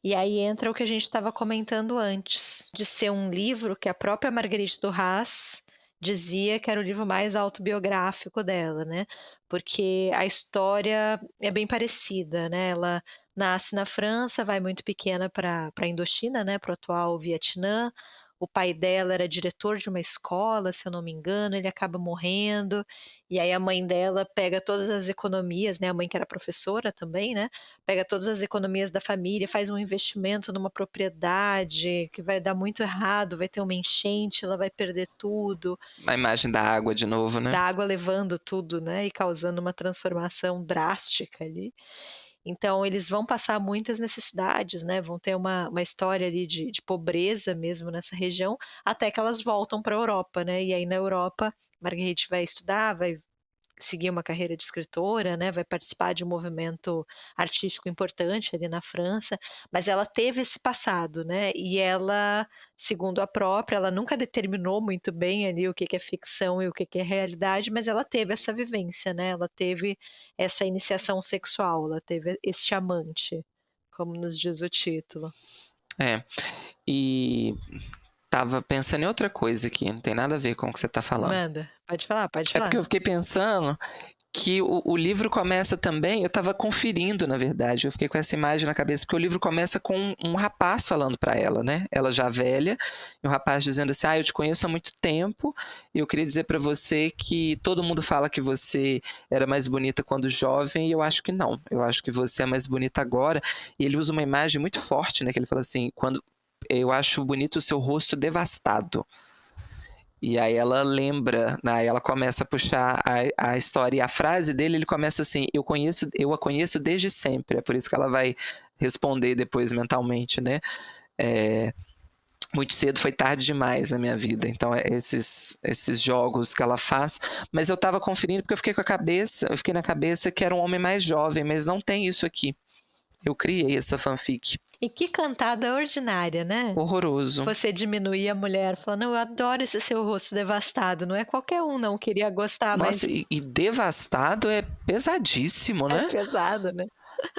E aí entra o que a gente estava comentando antes, de ser um livro que a própria Marguerite Duras dizia que era o livro mais autobiográfico dela, né? Porque a história é bem parecida, né? Ela nasce na França, vai muito pequena para a Indochina, né? Para o atual Vietnã. O pai dela era diretor de uma escola, se eu não me engano, ele acaba morrendo, e aí a mãe dela pega todas as economias, né, a mãe que era professora também, né, pega todas as economias da família, faz um investimento numa propriedade que vai dar muito errado, vai ter uma enchente, ela vai perder tudo. A imagem da água de novo, né? Da água levando tudo, né, e causando uma transformação drástica ali. Então, eles vão passar muitas necessidades, né? Vão ter uma história ali de pobreza mesmo nessa região, até que elas voltam para a Europa, né? E aí, na Europa, Marguerite vai estudar, vai seguir uma carreira de escritora, né? Vai participar de um movimento artístico importante ali na França, mas ela teve esse passado, né? E ela, segundo a própria, ela nunca determinou muito bem ali o que é ficção e o que é realidade, mas ela teve essa vivência, né? Ela teve essa iniciação sexual, ela teve esse amante, como nos diz o título. E tava pensando em outra coisa aqui, não tem nada a ver com o que você tá falando. Manda, pode falar. É porque eu fiquei pensando que o livro começa também, eu tava conferindo, na verdade, eu fiquei com essa imagem na cabeça, porque o livro começa com um rapaz falando pra ela, né? Ela já velha, e o rapaz dizendo assim, eu te conheço há muito tempo, e eu queria dizer pra você que todo mundo fala que você era mais bonita quando jovem, e eu acho que não, eu acho que você é mais bonita agora, e ele usa uma imagem muito forte, né? Que ele fala assim, eu acho bonito o seu rosto devastado. E aí ela lembra, né? Ela começa a puxar a história. E a frase dele, ele começa assim, eu a conheço desde sempre. É por isso que ela vai responder depois mentalmente, né? Muito cedo foi tarde demais na minha vida. Então, esses jogos que ela faz. Mas eu estava conferindo porque eu fiquei na cabeça que era um homem mais jovem, mas não tem isso aqui. Eu criei essa fanfic. E que cantada ordinária, né? Horroroso. Você diminuir a mulher falando, eu adoro esse seu rosto devastado. Não é qualquer um, não. Queria gostar, mas... Nossa, e devastado é pesadíssimo, né? É pesado, né?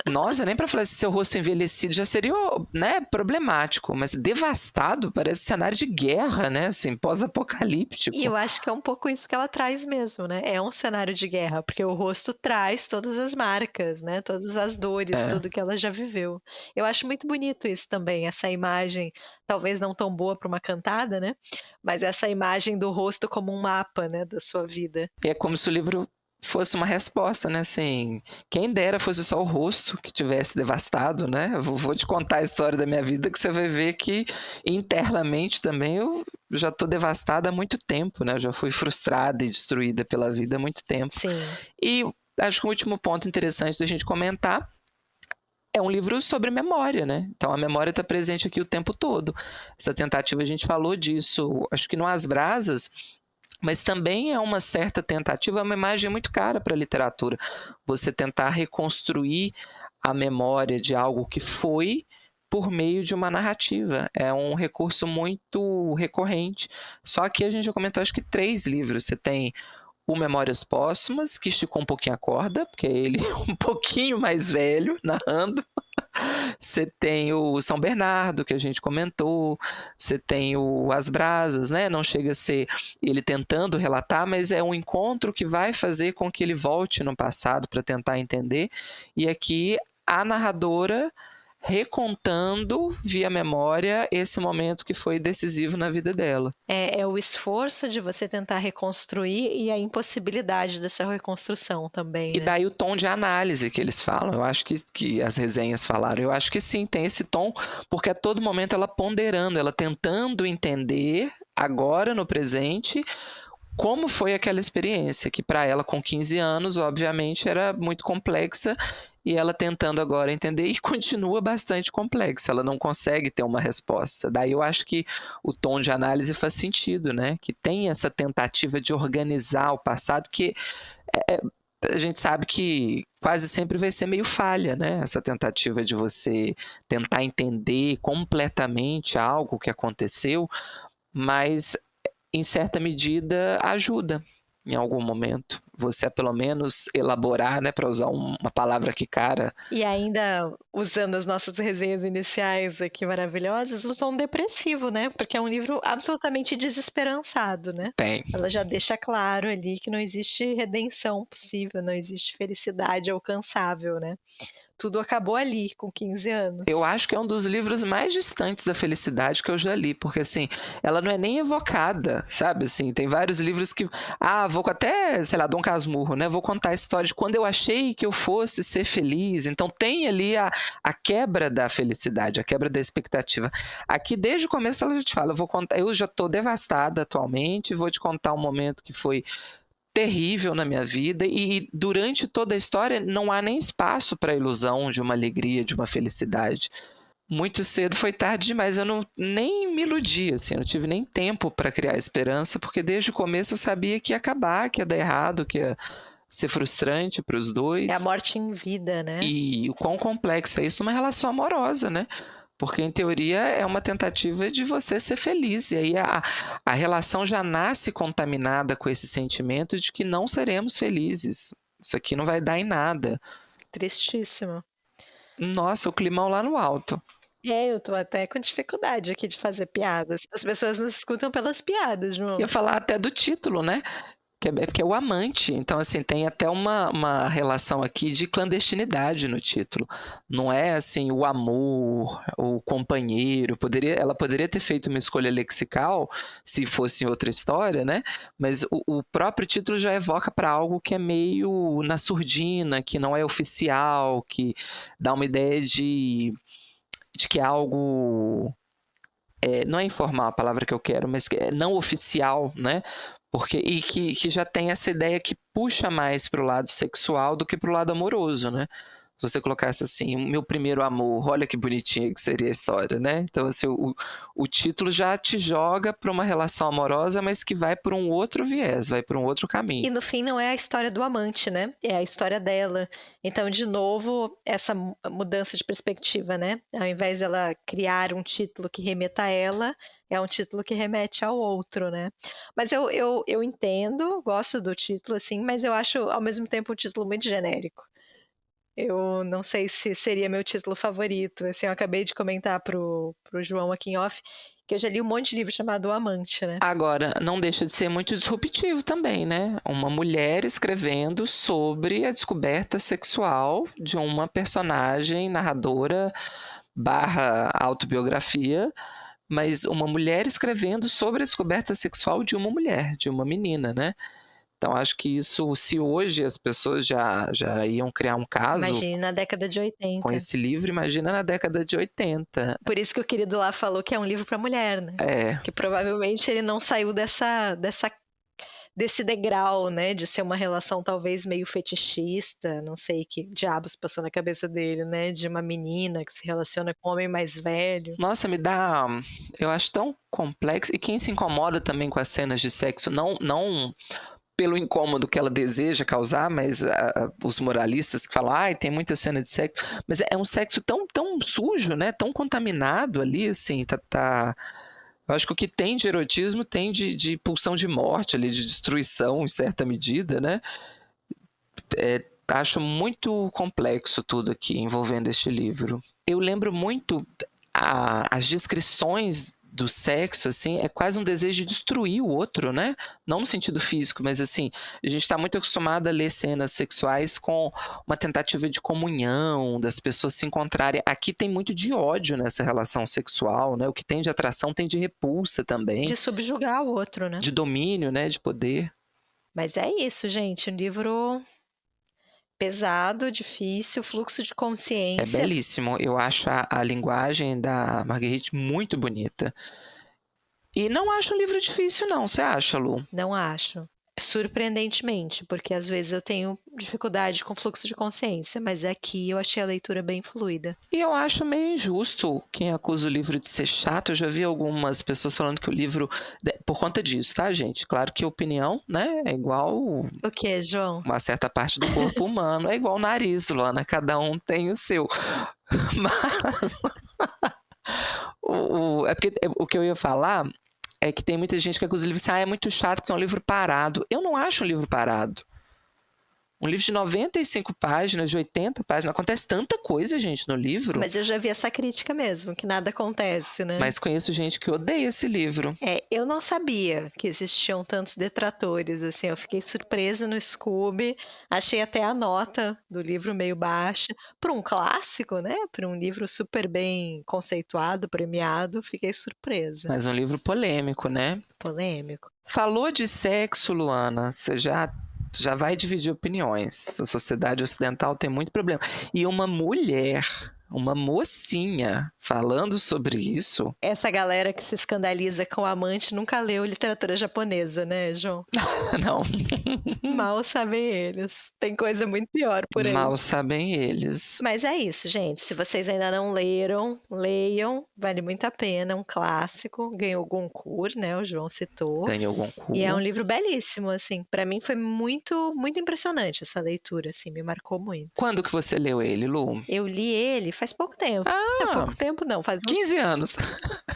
Nossa, nem pra falar se seu rosto envelhecido já seria, né, problemático, mas devastado parece cenário de guerra, né, assim, pós-apocalíptico. E eu acho que é um pouco isso que ela traz mesmo, né? É um cenário de guerra, porque o rosto traz todas as marcas, né? Todas as dores, tudo que ela já viveu. Eu acho muito bonito isso também, essa imagem, talvez não tão boa para uma cantada, né? Mas essa imagem do rosto como um mapa, né, da sua vida. É como se o livro fosse uma resposta, né, assim, quem dera fosse só o rosto que tivesse devastado, né, eu vou te contar a história da minha vida que você vai ver que internamente também eu já tô devastada há muito tempo, né, eu já fui frustrada e destruída pela vida há muito tempo. Sim. E acho que o último ponto interessante da gente comentar é um livro sobre memória, né? Então a memória está presente aqui o tempo todo. Essa tentativa, a gente falou disso, acho que no As Brasas, mas também é uma certa tentativa, é uma imagem muito cara para a literatura. Você tentar reconstruir a memória de algo que foi por meio de uma narrativa. É um recurso muito recorrente. Só que a gente já comentou, acho que 3 livros. Você tem o Memórias Póstumas, que esticou um pouquinho a corda, porque é ele um pouquinho mais velho, narrando. Você tem o São Bernardo, que a gente comentou. Você tem o As Brasas, né? Não chega a ser ele tentando relatar, mas é um encontro que vai fazer com que ele volte no passado para tentar entender. E aqui a narradora recontando via memória esse momento que foi decisivo na vida dela. É o esforço de você tentar reconstruir e a impossibilidade dessa reconstrução também, E né? daí o tom de análise que eles falam, eu acho que as resenhas falaram, eu acho que sim, tem esse tom, porque a todo momento ela ponderando, ela tentando entender agora no presente como foi aquela experiência, que para ela com 15 anos, obviamente, era muito complexa, e ela tentando agora entender, e continua bastante complexa, ela não consegue ter uma resposta. Daí eu acho que o tom de análise faz sentido, né? Que tem essa tentativa de organizar o passado, que a gente sabe que quase sempre vai ser meio falha, né? Essa tentativa de você tentar entender completamente algo que aconteceu, mas em certa medida ajuda em algum momento você a pelo menos elaborar, né, para usar uma palavra que cara. E ainda usando as nossas resenhas iniciais aqui maravilhosas, o tom depressivo, né? Porque é um livro absolutamente desesperançado, né? Tem. Ela já deixa claro ali que não existe redenção possível, não existe felicidade alcançável, né? Tudo acabou ali, com 15 anos. Eu acho que é um dos livros mais distantes da felicidade que eu já li, porque assim, ela não é nem evocada, sabe? Assim, tem vários livros que, vou até, sei lá, Dom Casmurro, né? Vou contar a história de quando eu achei que eu fosse ser feliz. Então tem ali a quebra da felicidade, a quebra da expectativa. Aqui, desde o começo, ela já te fala, eu já estou devastada atualmente, vou te contar um momento que foi terrível na minha vida, e durante toda a história não há nem espaço para a ilusão de uma alegria, de uma felicidade. Muito cedo foi tarde demais, eu nem me iludi, assim, eu não tive nem tempo para criar esperança, porque desde o começo eu sabia que ia acabar, que ia dar errado, que ia ser frustrante para os dois. É a morte em vida, né? E o quão complexo é isso numa relação amorosa, né? Porque, em teoria, é uma tentativa de você ser feliz. E aí a relação já nasce contaminada com esse sentimento de que não seremos felizes. Isso aqui não vai dar em nada. Tristíssimo. Nossa, o climão lá no alto. Eu tô até com dificuldade aqui de fazer piadas. As pessoas nos escutam pelas piadas, João. Ia falar até do título, né? Porque é o amante. Então, assim, tem até uma relação aqui de clandestinidade no título. Não é, assim, o amor, o companheiro. Ela poderia ter feito uma escolha lexical, se fosse em outra história, né? Mas o próprio título já evoca para algo que é meio na surdina, que não é oficial, que dá uma ideia de que é algo... não é informal a palavra que eu quero, mas que é não oficial, né? E que já tem essa ideia que puxa mais para o lado sexual do que para o lado amoroso, né? Se você colocasse assim, meu primeiro amor, olha que bonitinha que seria a história, né? Então, assim, o título já te joga para uma relação amorosa, mas que vai por um outro viés, vai por um outro caminho. E no fim não é a história do amante, né? É a história dela. Então, de novo, essa mudança de perspectiva, né? Ao invés dela criar um título que remeta a ela, é um título que remete ao outro, né? Mas eu entendo, gosto do título, assim, mas eu acho, ao mesmo tempo, um título muito genérico. Eu não sei se seria meu título favorito. Assim, eu acabei de comentar pro João aqui em off que eu já li um monte de livro chamado O Amante, né? Agora, não deixa de ser muito disruptivo também, né? Uma mulher escrevendo sobre a descoberta sexual de uma personagem narradora / autobiografia, mas uma mulher escrevendo sobre a descoberta sexual de uma mulher, de uma menina, né? Então, acho que isso, se hoje as pessoas já iam criar um caso... Imagine na década de 80. Com esse livro, imagina na década de 80. Por isso que o querido lá falou que é um livro para mulher, né? Que provavelmente ele não saiu desse degrau, né? De ser uma relação talvez meio fetichista, não sei que diabos passou na cabeça dele, né? De uma menina que se relaciona com um homem mais velho. Nossa, eu acho tão complexo. E quem se incomoda também com as cenas de sexo, não pelo incômodo que ela deseja causar, mas os moralistas que falam, tem muita cena de sexo, mas é um sexo tão sujo, né? Tão contaminado ali, assim, eu acho que o que tem de erotismo tem de pulsão de morte ali, de destruição em certa medida, né? Acho muito complexo tudo aqui envolvendo este livro. Eu lembro muito as descrições do sexo, assim, é quase um desejo de destruir o outro, né? Não no sentido físico, mas assim, a gente está muito acostumado a ler cenas sexuais com uma tentativa de comunhão, das pessoas se encontrarem. Aqui tem muito de ódio nessa relação sexual, né? O que tem de atração tem de repulsa também. De subjugar o outro, né? De domínio, né? De poder. Mas é isso, gente. Um livro pesado, difícil, fluxo de consciência. É belíssimo. Eu acho a linguagem da Marguerite muito bonita. E não acho um livro difícil, não. Você acha, Lu? Não acho. Surpreendentemente, porque às vezes eu tenho dificuldade com fluxo de consciência, mas aqui eu achei a leitura bem fluida. E eu acho meio injusto quem acusa o livro de ser chato. Eu já vi algumas pessoas falando que o livro... Por conta disso, tá, gente? Claro que a opinião, né, é igual... O que, João? Uma certa parte do corpo humano. É igual o nariz, Luana. Cada um tem o seu. Mas... é porque o que eu ia falar... é que tem muita gente que acusa o livro assim, é muito chato porque é um livro parado. Eu não acho um livro parado. Um livro de 95 páginas, de 80 páginas, acontece tanta coisa, gente, no livro. Mas eu já vi essa crítica mesmo, que nada acontece, né? Mas conheço gente que odeia esse livro. Eu não sabia que existiam tantos detratores, assim, eu fiquei surpresa no Scooby, achei até a nota do livro meio baixa, para um clássico, né, para um livro super bem conceituado, premiado, fiquei surpresa. Mas um livro polêmico, né? Polêmico. Falou de sexo, Luana, você já vai dividir opiniões. A sociedade ocidental tem muito problema. E uma mulher, uma mocinha, falando sobre isso... Essa galera que se escandaliza com o amante nunca leu literatura japonesa, né, João? Não. Mal sabem eles. Tem coisa muito pior por aí. Mal sabem eles. Mas é isso, gente. Se vocês ainda não leram, leiam. Vale muito a pena. Um clássico. Ganhou Goncourt, né? O João citou. Ganhou Goncourt. E é um livro belíssimo, assim. Pra mim foi muito, muito impressionante essa leitura, assim. Me marcou muito. Quando que você leu ele, Lu? Eu li ele faz pouco tempo. Não, pouco tempo não. Faz 15 anos.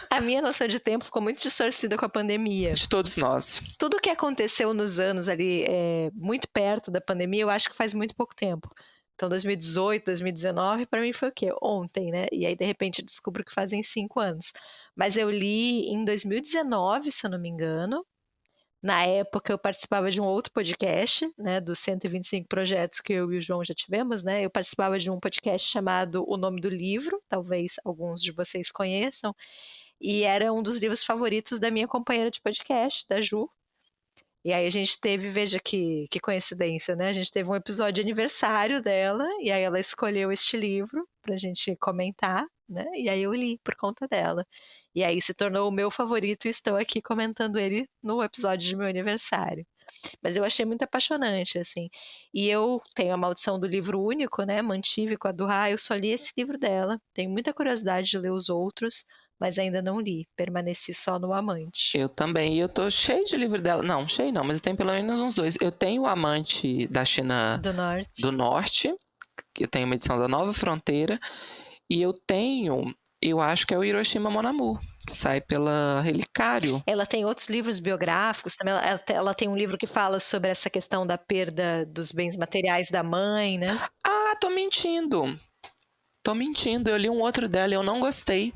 A minha noção de tempo ficou muito distorcida com a pandemia. De todos nós. Tudo que aconteceu nos anos ali, muito perto da pandemia, eu acho que faz muito pouco tempo. Então, 2018, 2019, para mim foi o quê? Ontem, né? E aí, de repente, descubro que fazem 5 anos. Mas eu li em 2019, se eu não me engano. Na época, eu participava de um outro podcast, né? Dos 125 projetos que eu e o João já tivemos, né? Eu participava de um podcast chamado O Nome do Livro. Talvez alguns de vocês conheçam. E era um dos livros favoritos da minha companheira de podcast, da Ju. E aí a gente teve, veja que coincidência, né? A gente teve um episódio de aniversário dela, e aí ela escolheu este livro pra gente comentar, né? E aí eu li por conta dela. E aí se tornou o meu favorito e estou aqui comentando ele no episódio de meu aniversário. Mas eu achei muito apaixonante, assim. E eu tenho a maldição do livro único, né? Mantive com a Duha, eu só li esse livro dela. Tenho muita curiosidade de ler os outros, mas ainda não li. Permaneci só no Amante. Eu também. E eu tô cheio de livro dela. Não, cheio não, mas eu tenho pelo menos uns 2. Eu tenho o Amante da China do Norte, que eu tenho uma edição da Nova Fronteira. E eu acho que é o Hiroshima Mon Amour, que sai pela Relicário. Ela tem outros livros biográficos também. Ela tem um livro que fala sobre essa questão da perda dos bens materiais da mãe, né? Ah, tô mentindo. Eu li um outro dela e eu não gostei.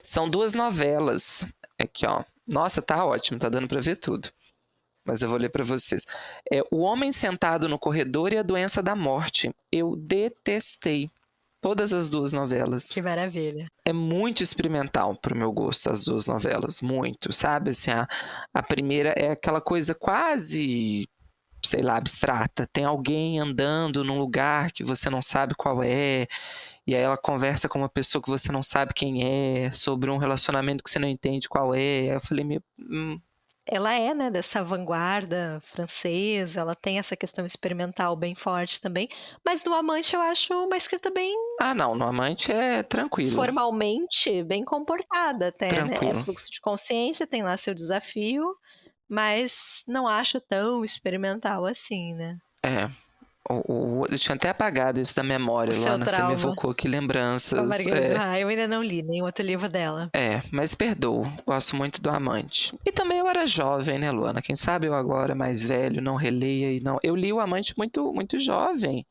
São 2 novelas. Aqui, ó. Nossa, tá ótimo, tá dando pra ver tudo. Mas eu vou ler pra vocês. É O Homem Sentado no Corredor e a Doença da Morte. Eu detestei todas as 2 novelas. Que maravilha. É muito experimental pro meu gosto, as 2 novelas. Muito, sabe? Assim, a primeira é aquela coisa quase, sei lá, abstrata. Tem alguém andando num lugar que você não sabe qual é, e aí ela conversa com uma pessoa que você não sabe quem é, sobre um relacionamento que você não entende qual é. Aí eu falei, Ela é, né, dessa vanguarda francesa, ela tem essa questão experimental bem forte também, mas no Amante eu acho uma escrita bem... Ah, não, no Amante é tranquilo. Formalmente, bem comportada até, tranquilo. Né? É fluxo de consciência, tem lá seu desafio, mas não acho tão experimental assim, né? É. Eu tinha até apagado isso da memória, Luana. Você me evocou, que lembranças. Eu ainda não li nenhum outro livro dela. Mas perdoo. Gosto muito do Amante. E também eu era jovem, né, Luana? Quem sabe eu agora, mais velho, não releia e não... Eu li o Amante muito, muito jovem.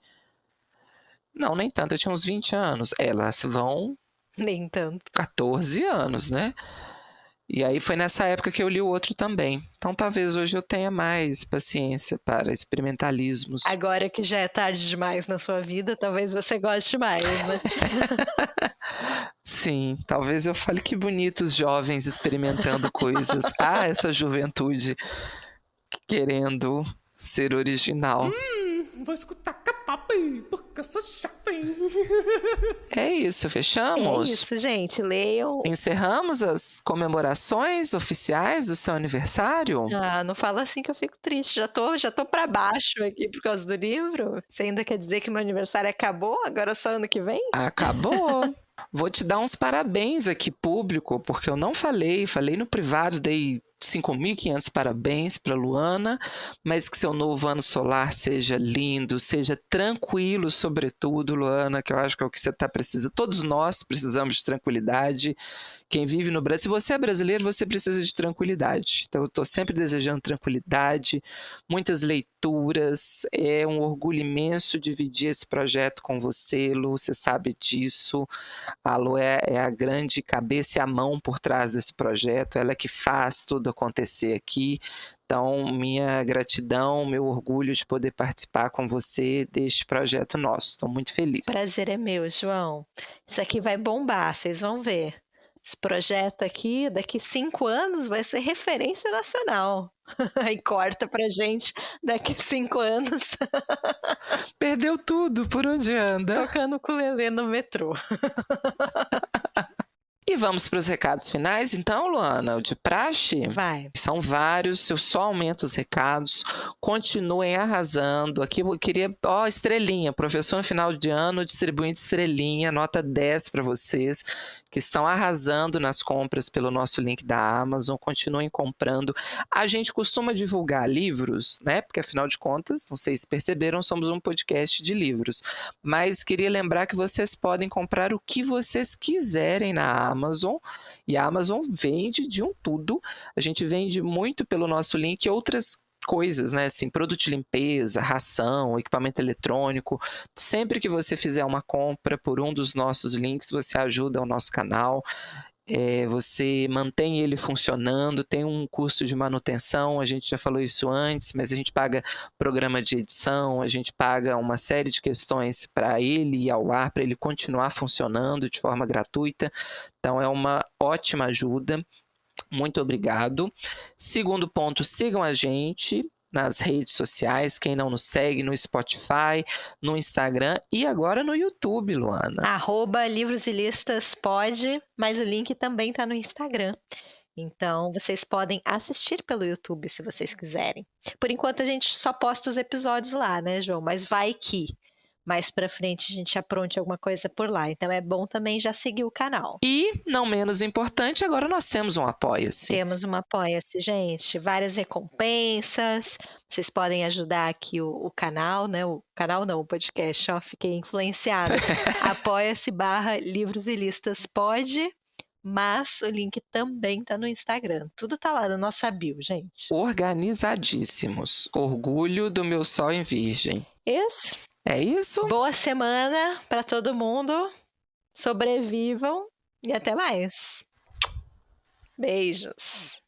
Não, nem tanto. Eu tinha uns 20 anos. Elas vão... Nem tanto. 14 anos, né? E aí foi nessa época que eu li o outro também. Então talvez hoje eu tenha mais paciência para experimentalismos. Agora que já é tarde demais na sua vida, talvez você goste mais, né? Sim, talvez eu fale que bonitos jovens experimentando coisas. Ah, essa juventude querendo ser original. Vou escutar K-pop, porque eu sou jovem. É isso, fechamos? É isso, gente, leiam. Encerramos as comemorações oficiais do seu aniversário? Ah, não fala assim que eu fico triste, já tô pra baixo aqui por causa do livro. Você ainda quer dizer que meu aniversário acabou, agora só ano que vem? Acabou. Vou te dar uns parabéns aqui, público, porque eu não falei no privado, dei 5.500 parabéns para Luana, mas que seu novo ano solar seja lindo, seja tranquilo, sobretudo, Luana, que eu acho que é o que você está precisando. Todos nós precisamos de tranquilidade. Quem vive no Brasil, se você é brasileiro, você precisa de tranquilidade. Então eu estou sempre desejando tranquilidade, muitas leituras. É um orgulho imenso dividir esse projeto com você, Lu, você sabe disso. A Lu é a grande cabeça e a mão por trás desse projeto, ela é que faz tudo acontecer aqui. Então, minha gratidão, meu orgulho de poder participar com você deste projeto nosso. Estou muito feliz. Prazer é meu, João. Isso aqui vai bombar, vocês vão ver. Esse projeto aqui, daqui 5 anos, vai ser referência nacional. Aí corta pra gente daqui 5 anos. Perdeu tudo, por onde anda? Tocando ukulele no metrô. E vamos para os recados finais, então, Luana, o de praxe? Vai. São vários, eu só aumento os recados, continuem arrasando. Aqui eu queria, estrelinha, professor no final de ano distribuindo estrelinha, nota 10 para vocês, que estão arrasando nas compras pelo nosso link da Amazon, continuem comprando. A gente costuma divulgar livros, né, porque afinal de contas, não sei se perceberam, somos um podcast de livros, mas queria lembrar que vocês podem comprar o que vocês quiserem na Amazon, e a Amazon vende de um tudo. A gente vende muito pelo nosso link outras coisas, né, assim, produto de limpeza, ração, equipamento eletrônico. Sempre que você fizer uma compra por um dos nossos links, você ajuda o nosso canal. Você mantém ele funcionando, tem um custo de manutenção, a gente já falou isso antes, mas a gente paga programa de edição, a gente paga uma série de questões para ele ir ao ar, para ele continuar funcionando de forma gratuita. Então é uma ótima ajuda. Muito obrigado. Segundo ponto, sigam a gente nas redes sociais, quem não nos segue, no Spotify, no Instagram e agora no YouTube, Luana. @Livros e Listas pode, mas o link também está no Instagram. Então, vocês podem assistir pelo YouTube se vocês quiserem. Por enquanto, a gente só posta os episódios lá, né, João? Mas vai que mais pra frente a gente apronte alguma coisa por lá. Então, é bom também já seguir o canal. E, não menos importante, agora nós temos um Apoia-se. Temos um Apoia-se, gente. Várias recompensas. Vocês podem ajudar aqui o canal, né? O canal não, o podcast, ó. Fiquei influenciada. Apoia-se/Livros e Listas pode... Mas o link também tá no Instagram. Tudo tá lá na nossa bio, gente. Organizadíssimos. Orgulho do meu sol em virgem. Isso. É isso? Boa semana para todo mundo. Sobrevivam e até mais. Beijos.